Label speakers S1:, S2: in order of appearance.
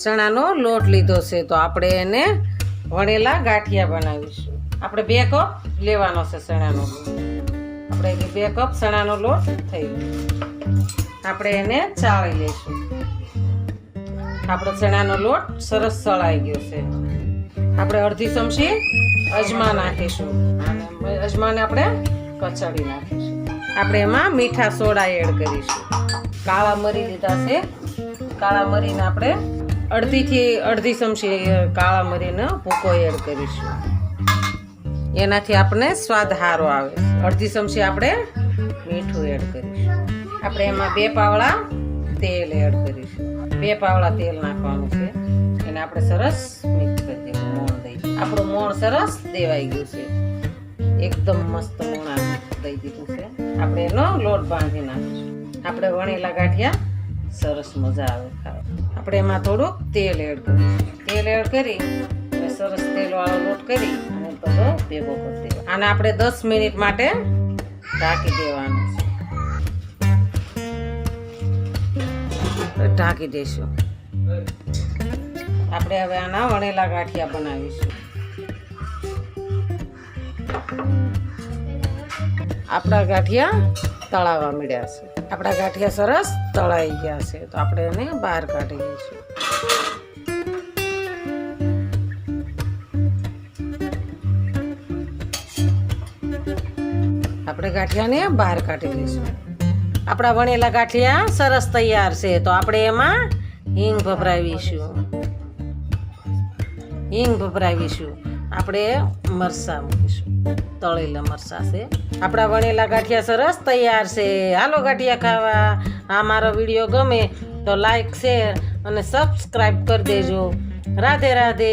S1: ચણાનો લોટ લીધો છે તો આપણે એને વણેલા ગાંઠિયા બનાવીશું. આપણે 2 કપ લેવાનો છે ચણાનો લોટ. આપણે 2 કપ ચણાનો લોટ થઈ ગયો. આપણે એને ચાળી લઈશું. આપણો ચણાનો લોટ સરસ ચડાઈ ગયો છે. આપણે અડધી ચમચી અજમા નાખીશું. અજમાને આપણે કચડી નાખીશું. આપણે એમાં મીઠા સોડા એડ કરીશું. કાળા મરી લીધા છે. કાળા મરીને આપણે અડધી ચમચી કાળા મરીનો ભૂકો એડ કરીશું. એનાથી આપણને સ્વાદ સારો આવે. અડધી ચમચી આપણે મીઠું એડ કરીશું. આપણે એમાં 2 પાવડા તેલ એડ કરીશું. 2 પાવડા તેલ નાખવાનું છે. એને આપણે સરસ મિક્સ કરી દઈશું. મોણ દઈ આપણું મોણ સરસ દેવાઈ ગયું છે. એકદમ મસ્ત મોણ દઈ દીધું છે. આપણે એનો લોટ બાંધી નાખીશું. આપણે વણેલા ગાંઠિયા સરસ મજા આવે ખાવા. આપણે એમાં થોડુંક તેલ એડ કરીશું. તેલ એડ કરી અને સરસ તેલવાળો લોટ કરી અને બધો ભેગો કરી દેવાનો. આને આપણે 10 મિનિટ માટે ઢાંકી દેવાનું છે. ઢાંકી દઈશું. આપણે હવે આના વણેલા ગાંઠિયા બનાવીશું. આપણા ગાંઠિયા તળાવા મળ્યા છે. આપણા ગાંઠિયા સરસ તળાઈ ગયા છે તો આપણે એને બહાર કાઢી લઈશું. આપણે ગાંઠિયાને બહાર કાઢી લઈશું. આપણા વણેલા ગાંઠિયા સરસ તૈયાર છે તો આપણે એમાં હિંગ ભભરાવીશું. આપણે મરચાં મૂકીશું. તળેલા મરચાં છે. આપણા વણેલા ગાંઠિયા સરસ તૈયાર છે. હાલો ગાંઠિયા ખાવા. આ મારો વિડીયો ગમે તો લાઈક શેર અને સબસ્ક્રાઈબ કરી દેજો. રાધે રાધે.